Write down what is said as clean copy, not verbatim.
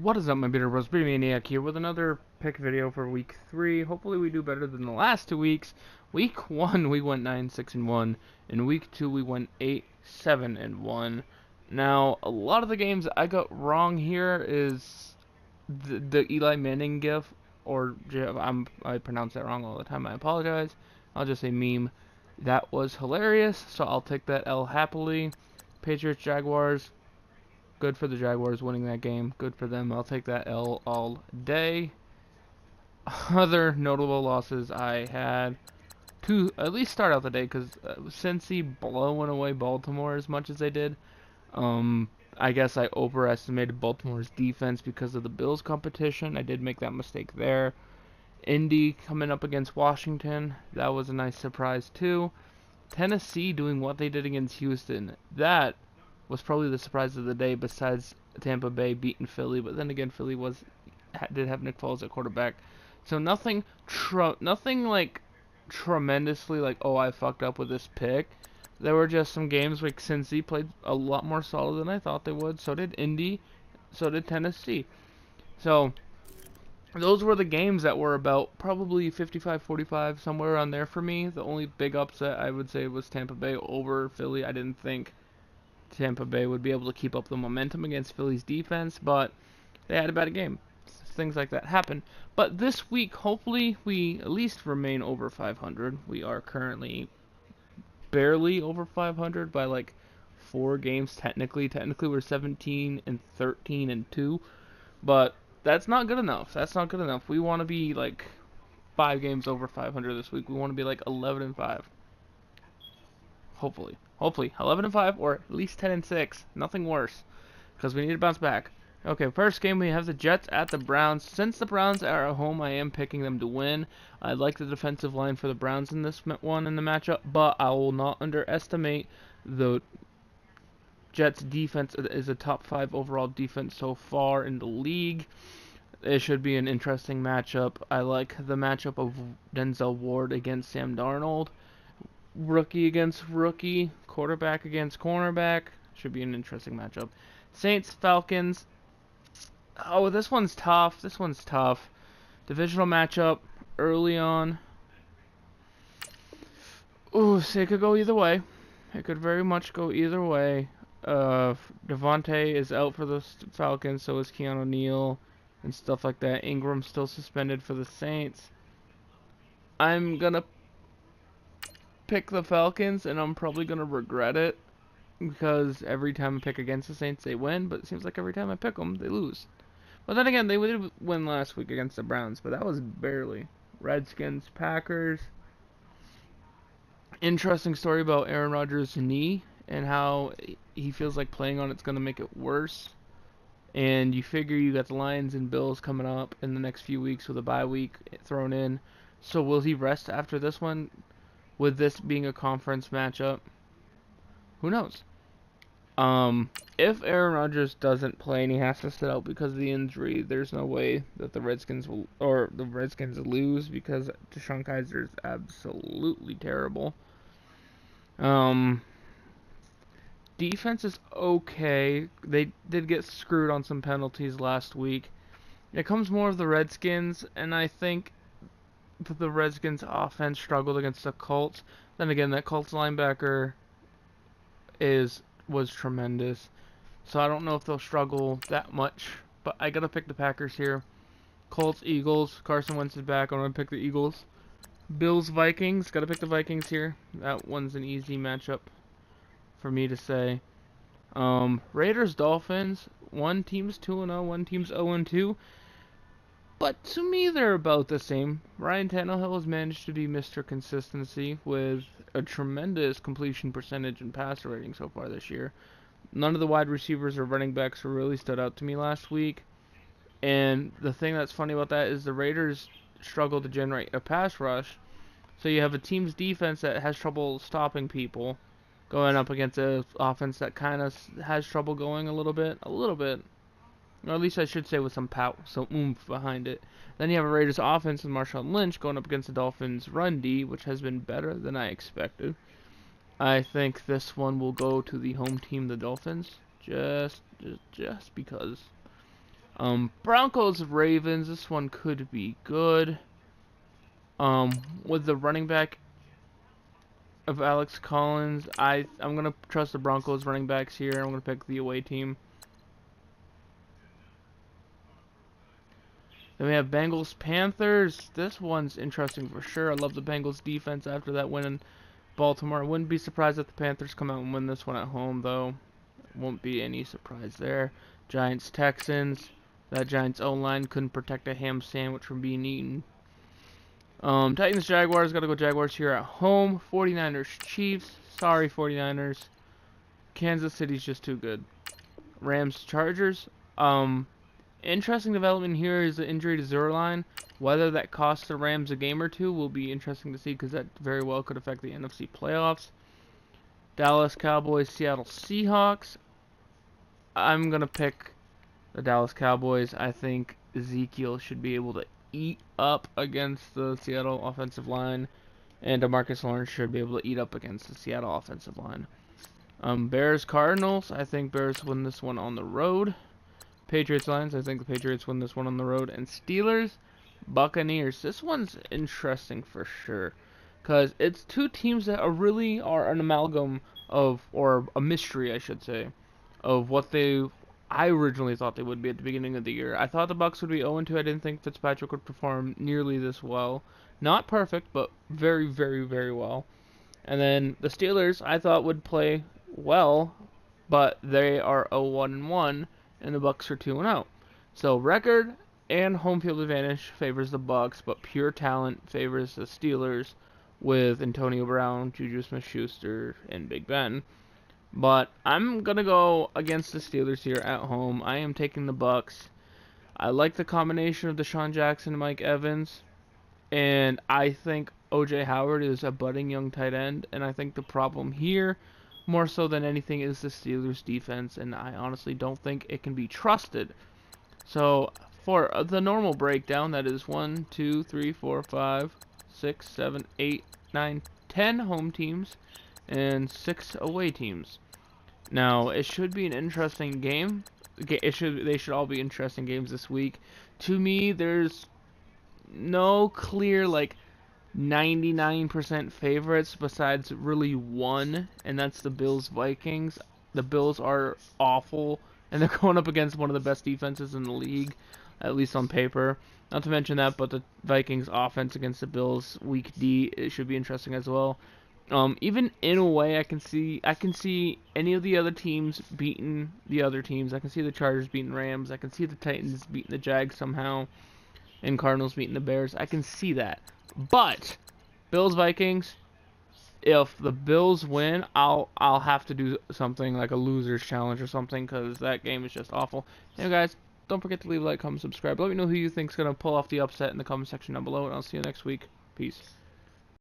What is up, my beater bros? Maine-iac here with another pick video for week 3. Hopefully we do better than the last 2 weeks. Week 1 we went 9-6-1. In week 2 we went 8-7-1. Now, a lot of the games I got wrong here is the Eli Manning gif, or I pronounce that wrong all the time. I apologize. I'll just say meme. That was hilarious, so I'll take that L happily. Patriots, Jaguars. Good for the Jaguars winning that game. Good for them. I'll take that L all day. Other notable losses I had to at least start out the day, because Cincy blowing away Baltimore as much as they did. I guess I overestimated Baltimore's defense because of the Bills competition. I did make that mistake there. Indy coming up against Washington. That was a nice surprise too. Tennessee doing what they did against Houston. That was probably the surprise of the day, besides Tampa Bay beating Philly. But then again, Philly did have Nick Foles at quarterback, so nothing like tremendously like, oh, I fucked up with this pick. There were just some games like Cincy played a lot more solid than I thought they would. So did Indy. So did Tennessee. So those were the games that were about probably 55-45, somewhere around there for me. The only big upset I would say was Tampa Bay over Philly. I didn't think Tampa Bay would be able to keep up the momentum against Philly's defense, but they had a bad game. Things like that happen. But this week, hopefully, we at least remain over 500. We are currently barely over 500 by like 4 games technically. Technically, we're 17-13-2, but that's not good enough. That's not good enough. We want to be like 5 games over 500 this week. We want to be like 11-5. Hopefully 11-5 or at least 10-6. Nothing worse, because we need to bounce back. Okay, first game we have the Jets at the Browns. Since the Browns are at home, I am picking them to win. I like the defensive line for the Browns in this one in the matchup, but I will not underestimate the Jets defense. Is a top 5 overall defense so far in the league. It should be an interesting matchup. I like the matchup of Denzel Ward against Sam Darnold. Rookie against rookie, quarterback against cornerback. Should be an interesting matchup. Saints, Falcons. Oh, this one's tough. This one's tough. Divisional matchup early on. Ooh, so it could go either way. It could very much go either way. Devontae is out for the Falcons, so is Keanu Neal and stuff like that. Ingram's still suspended for the Saints. I'm gonna pick the Falcons, and I'm probably gonna regret it, because every time I pick against the Saints they win, but it seems like every time I pick them they lose. But then again, they did win last week against the Browns, but that was barely. Redskins, Packers. Interesting story about Aaron Rodgers' knee and how he feels like playing on it's gonna make it worse. And you figure you got the Lions and Bills coming up in the next few weeks with a bye week thrown in. So will he rest after this one? With this being a conference matchup, who knows? If Aaron Rodgers doesn't play and he has to sit out because of the injury, there's no way that the Redskins lose, because Deshaun Kaiser is absolutely terrible. Defense is okay. They did get screwed on some penalties last week. It comes more of the Redskins, and I think the Redskins offense struggled against the Colts. Then again, that Colts linebacker was tremendous. So I don't know if they'll struggle that much, but I gotta pick the Packers here. Colts, Eagles. Carson Wentz is back. I'm gonna pick the Eagles. Bills, Vikings. Gotta pick the Vikings here. That one's an easy matchup for me to say. Raiders, Dolphins. One team's 2-0, one team's 0-2. But to me, they're about the same. Ryan Tannehill has managed to be Mr. Consistency with a tremendous completion percentage and passer rating so far this year. None of the wide receivers or running backs really stood out to me last week. And the thing that's funny about that is the Raiders struggle to generate a pass rush. So you have a team's defense that has trouble stopping people going up against an offense that kind of has trouble going a little bit. Or at least I should say with some power, some oomph behind it. Then you have a Raiders offense with Marshawn Lynch going up against the Dolphins' run D, which has been better than I expected. I think this one will go to the home team, the Dolphins, just because. Broncos Ravens. This one could be good. With the running back of Alex Collins, I'm gonna trust the Broncos running backs here. I'm gonna pick the away team. Then we have Bengals Panthers. This one's interesting for sure. I love the Bengals defense after that win in Baltimore. I wouldn't be surprised if the Panthers come out and win this one at home, though. Won't be any surprise there. Giants Texans. That Giants O-line couldn't protect a ham sandwich from being eaten. Titans Jaguars. Gotta go Jaguars here at home. 49ers Chiefs. Sorry, 49ers. Kansas City's just too good. Rams Chargers. Interesting development here is the injury to Zerline. Whether that costs the Rams a game or two will be interesting to see, because that very well could affect the NFC playoffs. Dallas Cowboys, Seattle Seahawks. I'm going to pick the Dallas Cowboys. I think Ezekiel should be able to eat up against the Seattle offensive line, and DeMarcus Lawrence should be able to eat up against the Seattle offensive line. Bears Cardinals. I think Bears win this one on the road. Patriots Lions. I think the Patriots win this one on the road. And Steelers Buccaneers. This one's interesting for sure, because it's two teams that really are an amalgam of, or a mystery I should say, of what I originally thought they would be at the beginning of the year. I thought the Bucs would be 0-2. I didn't think Fitzpatrick would perform nearly this well. Not perfect, but very, very, very well. And then the Steelers I thought would play well, but they are 0-1-1. And the Bucs are 2-0. So record and home field advantage favors the Bucs, but pure talent favors the Steelers with Antonio Brown, Juju Smith-Schuster, and Big Ben. But I'm gonna go against the Steelers here at home. I am taking the Bucs. I like the combination of Deshaun Jackson and Mike Evans, and I think O.J. Howard is a budding young tight end. And I think the problem here, more so than anything, is the Steelers defense, and I honestly don't think it can be trusted. So for the normal breakdown, that is 1, 2, 3, 4, 5, 6, 7, 8, 9, 10 home teams and 6 away teams. Now it should be an interesting game. They should all be interesting games this week. To me, there's no clear 99% favorites besides really one, and that's the Bills-Vikings. The Bills are awful, and they're going up against one of the best defenses in the league, at least on paper. Not to mention that, but the Vikings' offense against the Bills, Week D, it should be interesting as well. Even in a way, I can see any of the other teams beating the other teams. I can see the Chargers beating Rams. I can see the Titans beating the Jags somehow, and Cardinals beating the Bears. I can see that. But Bills-Vikings, if the Bills win, I'll have to do something like a loser's challenge or something, because that game is just awful. Anyway, guys, don't forget to leave a like, comment, subscribe. Let me know who you think's gonna pull off the upset in the comment section down below, and I'll see you next week. Peace.